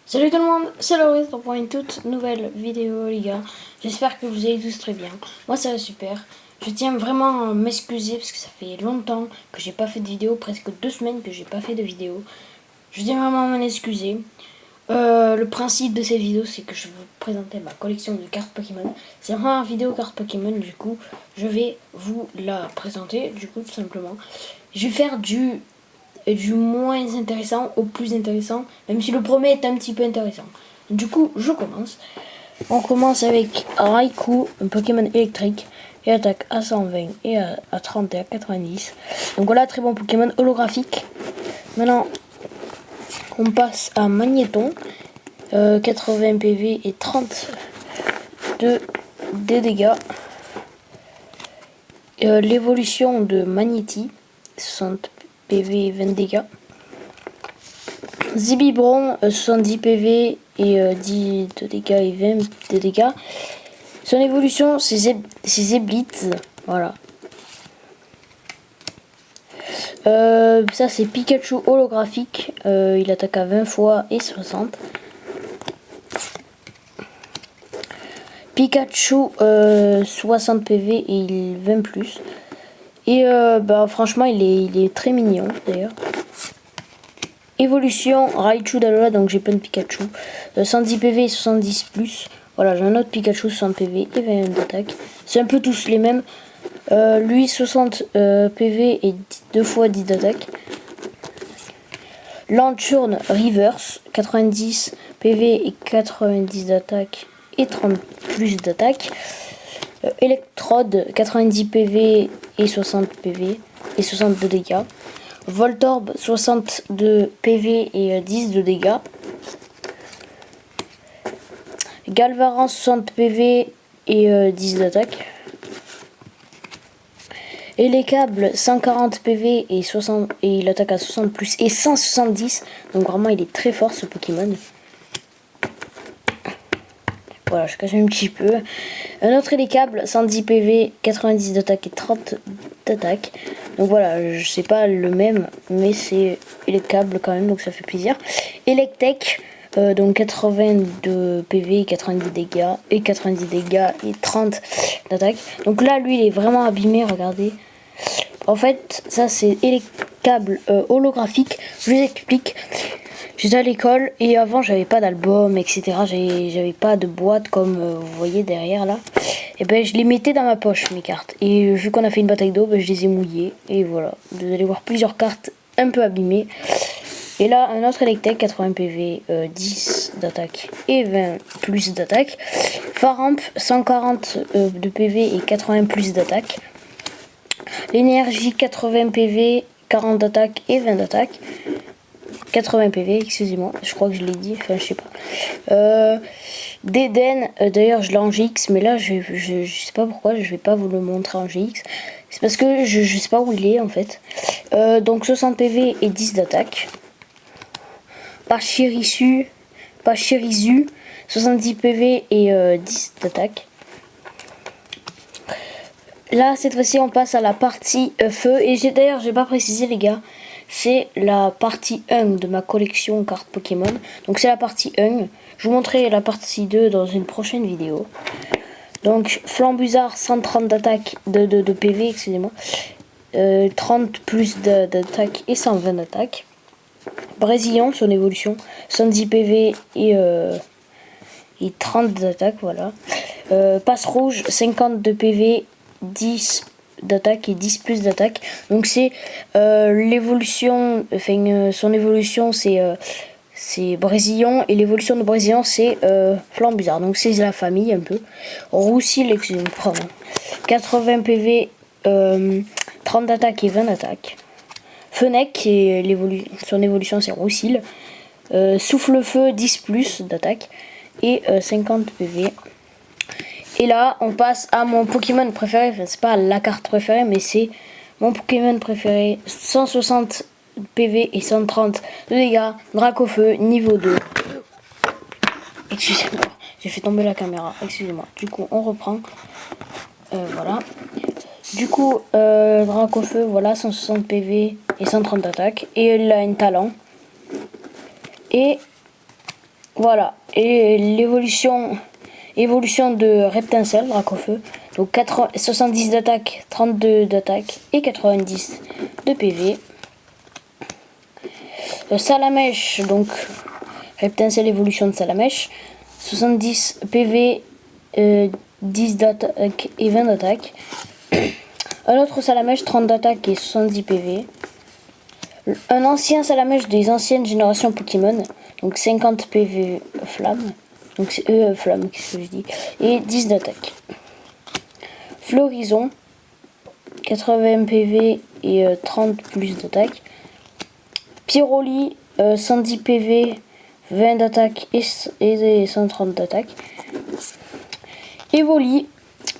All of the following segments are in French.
Salut tout le monde, c'est Loris pour une toute nouvelle vidéo les gars. J'espère que vous allez tous très bien. Moi ça va super. Je tiens vraiment à m'excuser parce que ça fait longtemps que j'ai pas fait de vidéo, presque 2 semaines que j'ai pas fait de vidéo. Je tiens vraiment à m'en excuser. Le principe de cette vidéo c'est que je vais vous présenter ma collection de cartes Pokémon. C'est vraiment une vidéo cartes Pokémon, du coup je vais vous la présenter du coup tout simplement. Je vais faire du moins intéressant au plus intéressant, même si le premier est un petit peu intéressant. Du coup, je commence. On commence avec Raikou, un Pokémon électrique, et attaque à 120 et à 30 et à 90. Donc voilà, très bon Pokémon holographique. Maintenant, on passe à Magnéton, 80 PV et 30 de dégâts. L'évolution de Magnéti, 60 PV et 20 dégâts. Zibibron, 70 PV et 10 de dégâts et 20 de dégâts. Son évolution, c'est Zeblitz. Voilà. Ça, c'est Pikachu holographique. Il attaque à 20 fois et 60. Pikachu, 60 PV et il 20 plus. Et franchement, il est très mignon d'ailleurs. Évolution, Raichu d'Alola, donc j'ai plein de Pikachu. 110 PV et 70 plus. Voilà, j'ai un autre Pikachu 60 PV et 20 d'attaque. C'est un peu tous les mêmes. Lui 60 PV et 2 fois 10 d'attaque. Lanturn Reverse, 90 PV et 90 d'attaque et 30 plus d'attaque. Electrode, 90 PV et 60 PV et 60 de dégâts. Voltorb, 60 de PV et 10 de dégâts. Galvaran, 60 PV et 10 d'attaque. Et les câbles, 140 PV et 60 et il attaque à 60 plus et 170. Donc vraiment il est très fort ce Pokémon. Voilà, je cache un petit peu. Un autre hélicable, 110 PV, 90 d'attaque et 30 d'attaque. Donc voilà, je sais pas le même, mais c'est hélicable quand même, donc ça fait plaisir. Electek, donc 82 PV, 90 dégâts et 90 dégâts et 30 d'attaque. Donc là, lui, il est vraiment abîmé, regardez. En fait, ça c'est hélicable holographique. Je vous explique. J'étais à l'école et avant j'avais pas d'album, etc. J'avais pas de boîte comme vous voyez derrière là. Et ben je les mettais dans ma poche mes cartes. Et vu qu'on a fait une bataille d'eau, ben, je les ai mouillées. Et voilà, vous allez voir plusieurs cartes un peu abîmées. Et là un autre Electek, 80 PV, 10 d'attaque et 20 plus d'attaque. Faramp, 140 de PV et 80 plus d'attaque. L'énergie, 80 PV, 40 d'attaque et 20 d'attaque. 80 PV, excusez-moi, je crois que je l'ai dit, enfin je sais pas. D'Eden, d'ailleurs je l'ai en GX, mais là je sais pas pourquoi, je vais pas vous le montrer en GX. C'est parce que je sais pas où il est en fait. Donc 60 PV et 10 d'attaque. Pachirisu, 70 PV et 10 d'attaque. Là cette fois-ci on passe à la partie feu, et d'ailleurs j'ai pas précisé les gars. C'est la partie 1 de ma collection cartes Pokémon. Donc c'est la partie 1. Je vous montrerai la partie 2 dans une prochaine vidéo. Donc Flambuzard, 130 d'attaque, de PV, excusez-moi. 30 plus d'attaque et 120 d'attaque. Brésillon, son évolution, 110 PV et 30 d'attaque, voilà. Passe rouge, 50 de PV, 10 d'attaque et 10 plus d'attaque. Donc c'est l'évolution, enfin son évolution c'est Brésillon, et l'évolution de Brésillon c'est Flambuzard. Donc c'est la famille un peu. Roussil, excusez-moi, pardon. 80 PV, 30 d'attaque et 20 d'attaque. Fennec, et son évolution c'est Roussil. Souffle-feu, 10 plus d'attaque et 50 PV. Et là, on passe à mon Pokémon préféré. Enfin, c'est pas la carte préférée, mais c'est mon Pokémon préféré. 160 PV et 130 de dégâts. Dracofeu, niveau 2. Excusez-moi, j'ai fait tomber la caméra. Excusez-moi. Du coup, on reprend. Voilà. Du coup, Dracofeu, voilà, 160 PV et 130 d'attaque. Et il a un talent. Et Voilà, et l'évolution de Reptincelle, Dracofeu. Donc 70 d'attaque, 32 d'attaque et 90 de PV. Salamèche, donc Reptincelle, évolution de Salamèche. 70 PV, 10 d'attaque et 20 d'attaque. Un autre Salamèche, 30 d'attaque et 70 PV. Un ancien Salamèche des anciennes générations Pokémon, donc 50 PV flamme, donc c'est flamme, qu'est-ce que je dis, et 10 d'attaque. Florizon, 80 PV et 30 plus d'attaque. Pyroli, 110 PV, 20 d'attaque et 130 d'attaque. Evoli,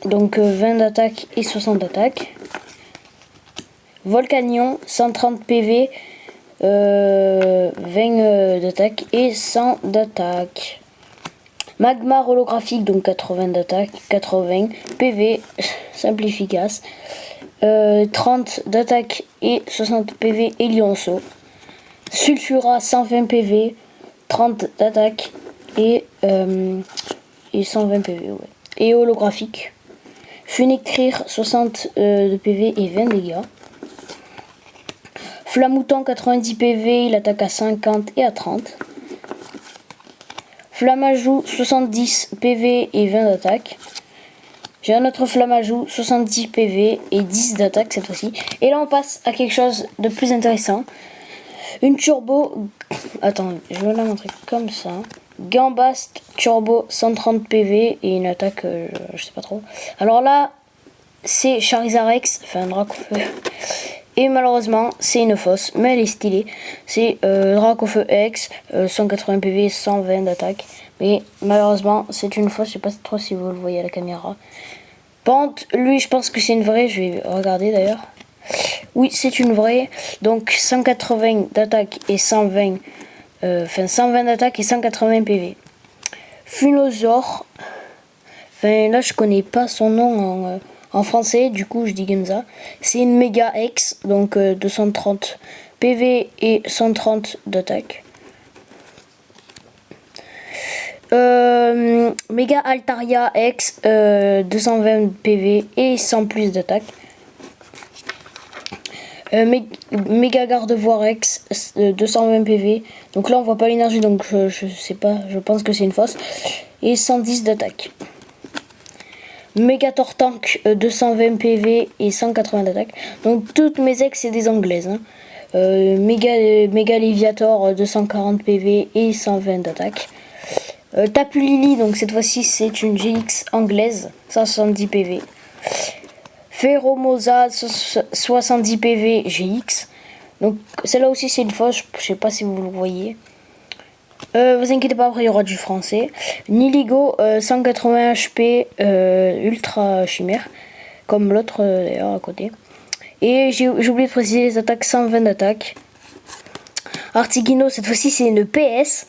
donc 20 d'attaque et 60 d'attaque. Volcanion, 130 PV, 20 d'attaque et 100 d'attaque. Magmar holographique, donc 80 d'attaque, 80 PV, simple efficace. 30 d'attaque et 60 PV et lionceau. Sulfura, 120 PV, 30 d'attaque et 120 PV. Ouais. Et holographique. Funictrir, 60 de PV et 20 dégâts. Flamouton, 90 PV, il attaque à 50 et à 30. Flamajou, 70 PV et 20 d'attaque. J'ai un autre Flamajou, 70 PV et 10 d'attaque cette fois-ci. Et là on passe à quelque chose de plus intéressant. Une turbo... Attends, je vais la montrer comme ça. Gambast turbo, 130 PV et une attaque, je sais pas trop. Alors là, c'est Charizard X, enfin Dracofeu. Et malheureusement, c'est une fausse, mais elle est stylée. C'est Dracofeu X, 180 PV, 120 d'attaque. Mais malheureusement, c'est une fausse. Je sais pas trop si vous le voyez à la caméra. Pente, lui, je pense que c'est une vraie. Je vais regarder d'ailleurs. Oui, c'est une vraie. Donc 180 d'attaque et 120. 120 d'attaque et 180 PV. Funosaur. Enfin, là, je connais pas son nom en français, du coup je dis comme ça. C'est une méga X, donc 230 PV et 130 d'attaque. Méga Altaria X, 220 PV et 100 plus d'attaque. Méga Gardevoir X, 220 PV. Donc là on voit pas l'énergie, donc je sais pas, je pense que c'est une fausse. Et 110 d'attaque. Méga Tortank, 220 PV et 180 d'attaque. Donc toutes mes ex c'est des anglaises. Hein. Méga Léviator, 240 PV et 120 d'attaque. Tapu Lily, donc cette fois-ci c'est une GX anglaise, 170 PV. Ferromosa, 70 PV GX. Donc celle-là aussi c'est une fausse, je sais pas si vous le voyez. Vous inquiétez pas, après il y aura du français. Niligo, 180 HP, ultra chimère, comme l'autre d'ailleurs à côté. Et j'ai oublié de préciser les attaques, 120 d'attaque. Artigino, cette fois-ci c'est une PS,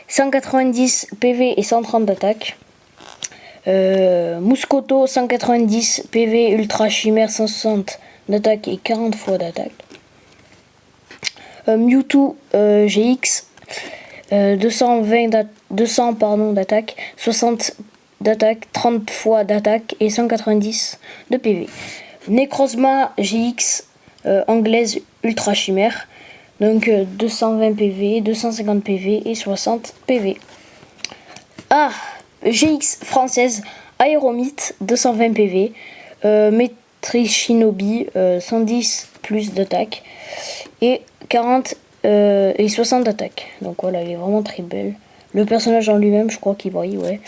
190 PV et 130 d'attaque. Muscoto, 190 PV, ultra chimère, 160 d'attaque et 40 fois d'attaque. Mewtwo GX, 200 d'attaque, 60 d'attaque, 30 fois d'attaque et 190 de PV. Necrozma GX anglaise ultra chimère, donc 220 PV, 250 PV et 60 PV. Ah, GX française Aéromite, 220 PV, Metrichinobi, 110 plus d'attaque et 40 et 60 d'attaque. Donc voilà, elle est vraiment très belle. Le personnage en lui-même, je crois qu'il brille, ouais.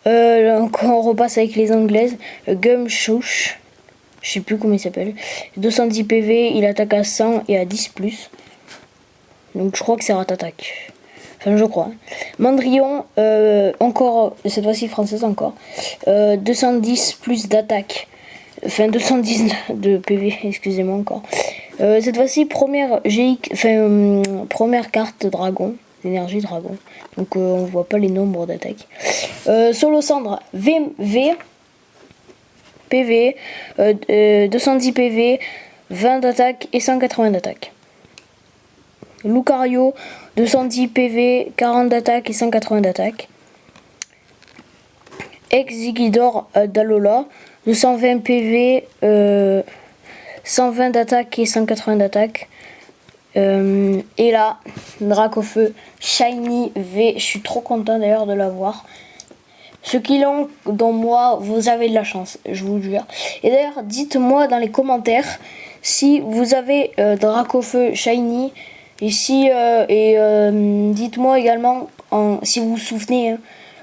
Encore on repasse avec les anglaises. Gumshoe, je sais plus comment il s'appelle. 210 PV, il attaque à 100 et à 10 plus. Donc je crois que c'est rat-attaque. Enfin, je crois. Mandrion, encore, cette fois-ci française encore. 210 plus d'attaque. Enfin, 210 de PV, excusez-moi encore. Cette fois-ci, première carte dragon, énergie dragon. Donc, on voit pas les nombres d'attaques. Solo Cendre, VV, PV, 210 PV, 20 d'attaque et 180 d'attaque. Lucario, 210 PV, 40 d'attaque et 180 d'attaque. Exigidor d'Alola, 220 PV, 120 d'attaque et 180 d'attaque. Et là, Dracofeu Shiny V, je suis trop content d'ailleurs de l'avoir. Ceux qui l'ont, dont moi, vous avez de la chance, je vous jure. Et d'ailleurs, dites-moi dans les commentaires si vous avez Dracofeu Shiny. Et dites-moi également si vous vous souvenez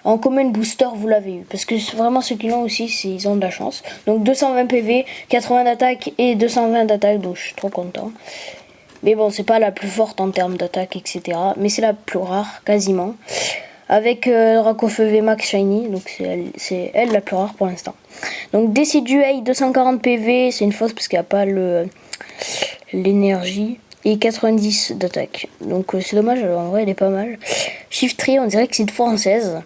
en combien de boosters vous l'avez eu. Parce que vraiment ceux qui l'ont aussi, ils ont de la chance. Donc 220 PV, 80 d'attaque et 220 d'attaque. Donc je suis trop content. Mais bon, c'est pas la plus forte en termes d'attaque, etc. Mais c'est la plus rare, quasiment. Avec Dracofeu VMAX Shiny. Donc c'est elle la plus rare pour l'instant. Donc Decidueye 240 PV. C'est une fausse parce qu'il n'y a pas l'énergie. Et 90 d'attaque. Donc c'est dommage, en vrai elle est pas mal. Shiftry, on dirait que c'est une française.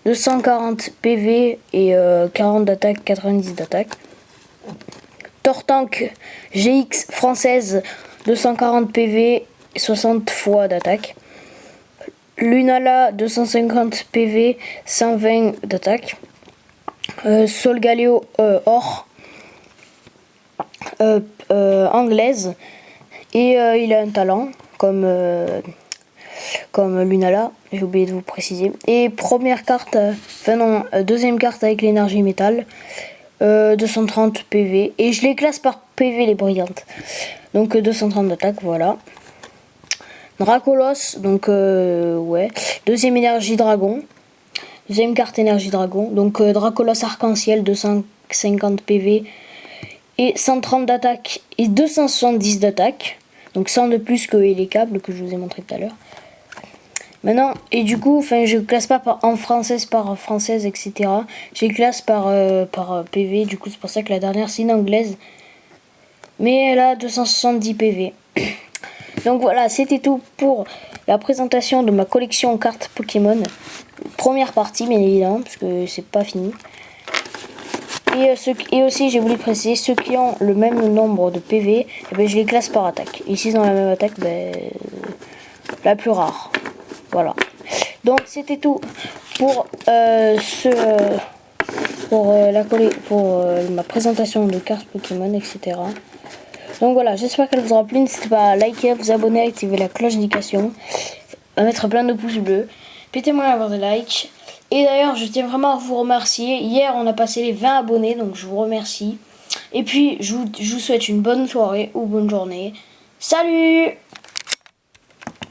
240 PV et 40 d'attaque, 90 d'attaque. Tortank GX française, 240 PV, 60 fois d'attaque. Lunala 250 PV, 120 d'attaque. Solgaleo or anglaise. Et il a un talent comme Lunala, j'ai oublié de vous préciser. Et première carte, deuxième carte avec l'énergie métal, 230 PV. Et je les classe par PV les brillantes. Donc 230 d'attaque, voilà. Dracolos, donc ouais. Deuxième énergie dragon. Deuxième carte énergie dragon. Donc Dracolos arc-en-ciel, 250 PV. Et 130 d'attaque et 270 d'attaque. Donc 100 de plus que les câbles que je vous ai montré tout à l'heure. Maintenant, et du coup, je classe pas en française par française, etc. Je les classe par PV. Du coup, c'est pour ça que la dernière, c'est une anglaise. Mais elle a 270 PV. Donc voilà, c'était tout pour la présentation de ma collection cartes Pokémon. Première partie, bien évidemment, parce que c'est pas fini. Et aussi, j'ai voulu préciser, ceux qui ont le même nombre de PV, eh ben, je les classe par attaque. Et s'ils ont la même attaque, la plus rare. Voilà. Donc c'était tout pour ma présentation de cartes Pokémon, etc. Donc voilà, j'espère qu'elle vous aura plu. N'hésitez pas à liker, à vous abonner, à activer la cloche d'indication, à mettre plein de pouces bleus. Pétez-moi la barre de like. Et d'ailleurs, je tiens vraiment à vous remercier. Hier, on a passé les 20 abonnés, donc je vous remercie. Et puis, je vous souhaite une bonne soirée ou bonne journée. Salut!